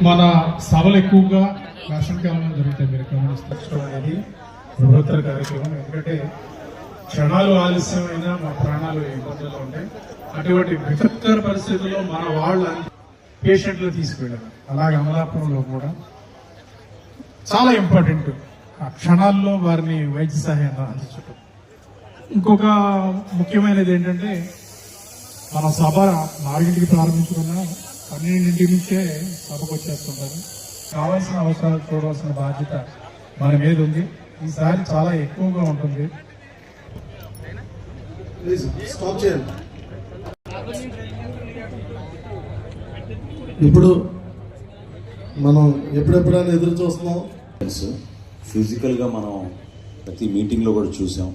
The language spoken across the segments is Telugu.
మన సభలు ఎక్కువగా వేసవికాలంలో జరుగుతాయి. మీరు గమనించడం అనేది బృహత్తర కార్యక్రమం. ఎందుకంటే క్షణాలు ఆలస్యమైన మా ప్రాణాలు ఇబ్బందుల్లో ఉంటాయి. అటువంటి విపత్కర పరిస్థితుల్లో మన వాళ్ళ పేషెంట్లు తీసుకెళ్ళారు. అలాగే అమలాపురంలో కూడా చాలా ఇంపార్టెంట్ ఆ క్షణాల్లో వారిని వైద్య సహాయాన్ని అందించడం. ఇంకొక ముఖ్యమైనది ఏంటంటే మన సభ 4ంటికి ప్రారంభించుకున్నా 12 నుంచే సభకు వచ్చేస్తుంటారు. కావాల్సిన అవసరాలు చూడవలసిన బాధ్యత మన మీద ఉంది. ఈసారి చాలా ఎక్కువగా ఉంటుంది. ఇప్పుడు మనం ఎప్పుడెప్పుడైనా ఎదురు చూస్తున్నాం. ఫిజికల్గా మనం ప్రతి మీటింగ్లో కూడా చూసాం.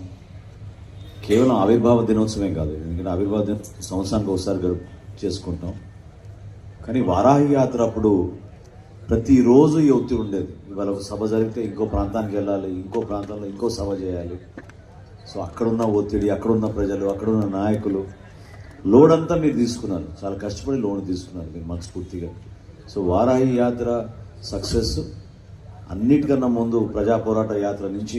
కేవలం ఆవిర్భావ దినోత్సవమే కాదు, ఎందుకంటే ఆవిర్భావ దినోత్సవం సంవత్సరానికి ఒకసారి చేసుకుంటాం. కానీ వారాహి యాత్ర అప్పుడు ప్రతిరోజు ఈ ఒత్తిడి ఉండేది. ఇవాళ ఒక సభ జరిగితే ఇంకో ప్రాంతానికి వెళ్ళాలి, ఇంకో ప్రాంతంలో ఇంకో సభ చేయాలి. సో అక్కడున్న ఒత్తిడి, అక్కడున్న ప్రజలు, అక్కడున్న నాయకులు, లోడ్ అంతా మీరు తీసుకున్నారు. చాలా కష్టపడి లోన్ తీసుకున్నారు మీరు మనస్ఫూర్తిగా. సో వారాహి యాత్ర సక్సెస్ అన్నిటికన్నా ముందు ప్రజా పోరాట యాత్ర నుంచి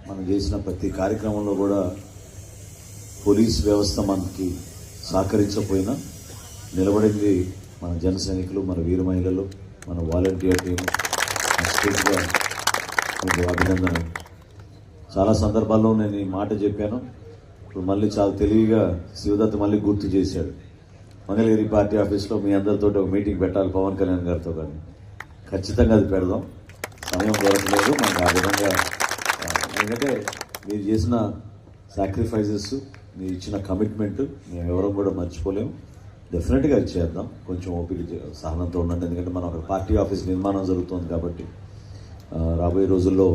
మనం చేసిన ప్రతి కార్యక్రమంలో కూడా పోలీస్ వ్యవస్థ మనకి సహకరించకపోయినా నిలబడింది మన జన సైనికులు, మన వీర మహిళలు, మన వాలంటీర్ టీం. మనస్ఫూర్తిగా అభినందన. చాలా సందర్భాల్లో నేను ఈ మాట చెప్పాను. ఇప్పుడు మళ్ళీ చాలా తెలివిగా శివదత్ మళ్ళీ గుర్తు చేశాడు. మంగళగిరి పార్టీ ఆఫీస్లో మీ అందరితో ఒక మీటింగ్ పెట్టాలి పవన్ కళ్యాణ్ గారితో. కానీ ఖచ్చితంగా అది పెడదాం. సమయం దొరకలేదు మనకు ఆ విధంగా. ఎందుకంటే మీరు చేసిన సాక్రిఫైజెస్, మీరు ఇచ్చిన కమిట్మెంట్ మేము ఎవరం కూడా మర్చిపోలేము. డెఫినెట్గా అది చేద్దాం. కొంచెం ఓపిక సహనంతో ఉండండి. ఎందుకంటే మనం అక్కడ పార్టీ ఆఫీస్ నిర్మాణం జరుగుతుంది కాబట్టి రాబోయే రోజుల్లో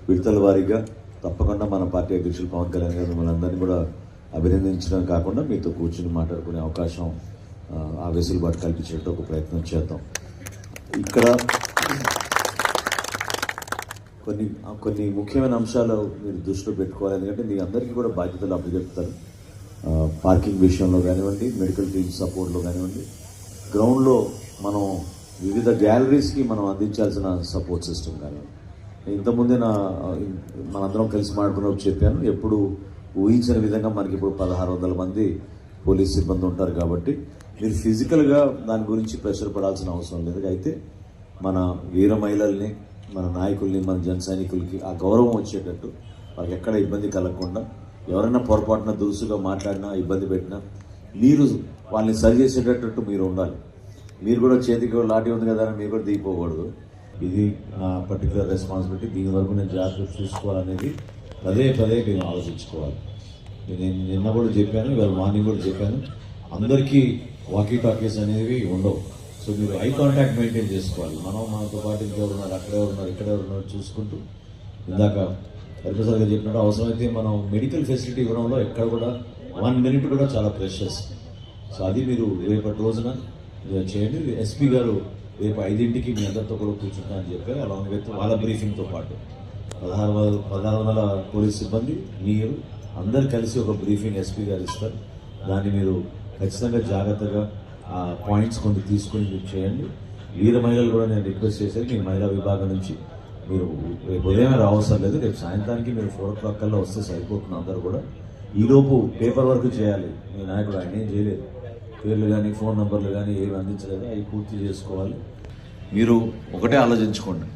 విడతల వారీగా తప్పకుండా మన పార్టీ అధ్యక్షులు పవన్ కళ్యాణ్ గారు మిమ్మల్ని అందరినీ కూడా అభినందించడం కాకుండా మీతో కూర్చుని మాట్లాడుకునే అవకాశం, ఆ వెసులుబాటు కల్పించేట్టు ఒక ప్రయత్నం చేద్దాం. ఇక్కడ కొన్ని ముఖ్యమైన అంశాలు మీరు దృష్టిలో పెట్టుకోవాలి. ఎందుకంటే మీ అందరికీ కూడా బాధ్యతలు అప్పచెప్తారు. పార్కింగ్ విషయంలో కానివ్వండి, మెడికల్ టీమ్ సపోర్ట్లో కానివ్వండి, గ్రౌండ్లో మనం వివిధ గ్యాలరీస్కి మనం అందించాల్సిన సపోర్ట్ సిస్టమ్ కానివ్వండి. ఇంతకుముందే మనందరం కలిసి మాట్లాడుకున్నప్పుడు చెప్పాను, ఎప్పుడు ఊహించిన విధంగా మనకి ఇప్పుడు 1600 మంది పోలీస్ సిబ్బంది ఉంటారు. కాబట్టి మీరు ఫిజికల్గా దాని గురించి ప్రెషర్ పడాల్సిన అవసరం లేదు. అయితే మన వీర మహిళల్ని, మన నాయకుల్ని, మన జన సైనికులకి ఆ గౌరవం వచ్చేటట్టు, వాళ్ళకి ఎక్కడ ఇబ్బంది కలగకుండా, ఎవరైనా పొరపాటున దురుసుగా మాట్లాడినా, ఇబ్బంది పెట్టినా మీరు వాళ్ళని సరి చేసేటట్టు మీరు ఉండాలి. మీరు కూడా చేతికి లాఠీ ఉంది కదా అని మీరు కూడా దిగిపోకూడదు. ఇది నా పర్టికులర్ రెస్పాన్సిబిలిటీ. దీని వరకు నేను జాగ్రత్త చూసుకోవాలనేది పదే పదే మీరు ఆలోచించుకోవాలి. నేను నిన్న కూడా చెప్పాను, ఇవాళ మార్నింగ్ కూడా చెప్పాను, అందరికీ వాకీ టాకీస్ అనేవి ఉండవు. సో మీరు ఐ కాంటాక్ట్ మెయింటైన్ చేసుకోవాలి. మనతో పాటు ఇంకెవరు ఉన్నారు, అక్కడే ఉన్నారు, ఇక్కడే ఉన్నారు చూసుకుంటూ. ఇందాక హరిప్రసాద్ గారు చెప్పినట్టు అవసరమైతే మనం మెడికల్ ఫెసిలిటీ ఇవ్వడంలో ఎక్కడ కూడా 1 మినిట్ కూడా చాలా ప్రెషస్. సో అది మీరు రేపటి రోజున చేయండి. ఎస్పీ గారు రేపు 5ంటికి మీ అందరితో కూడా కూర్చుంటా అని చెప్పారు. అలాంగ్ విత్ వాళ్ళ బ్రీఫింగ్తో పాటు 1600 పోలీస్ సిబ్బంది, మీరు అందరు కలిసి ఒక బ్రీఫింగ్ ఎస్పీ గారు ఇస్తారు. దాన్ని మీరు ఖచ్చితంగా జాగ్రత్తగా ఆ పాయింట్స్ కొన్ని తీసుకుని మీరు చేయండి. వీర మహిళలు కూడా నేను రిక్వెస్ట్ చేసేది, మీ మహిళా విభాగం నుంచి మీరు రేపు ఉదయమే రావసరం లేదు, రేపు సాయంత్రానికి మీరు 4 o'clock కల్లా వస్తే సరిపోతుంది. అందరూ కూడా ఈలోపు పేపర్ వర్క్ చేయాలి. మీ నాయకుడు ఆయన ఏం చేయలేదు, పేర్లు కానీ ఫోన్ నెంబర్లు కానీ ఏమి అందించలేదు, అవి పూర్తి చేసుకోవాలి. మీరు ఒకటే ఆలోచించుకోండి,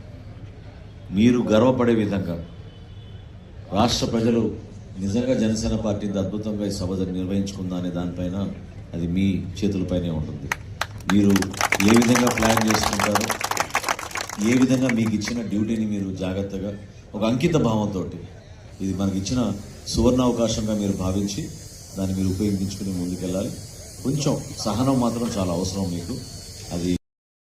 మీరు గర్వపడే విధంగా రాష్ట్ర ప్రజలు నిజంగా జనసేన పార్టీని అద్భుతంగా ఈ సభ నిర్వహించుకుందా అనే దానిపైన అది మీ చేతులపైనే ఉంటుంది. మీరు ఏ విధంగా ప్లాన్ చేసుకుంటారో, ఏ విధంగా మీకు ఇచ్చిన డ్యూటీని మీరు జాగ్రత్తగా ఒక అంకిత భావంతో, ఇది మనకి ఇచ్చిన సువర్ణ అవకాశంగా మీరు భావించి దాన్ని మీరు ఉపయోగించుకుని ముందుకెళ్ళాలి. కొంచెం సహనం మాత్రం చాలా అవసరం మీకు. అది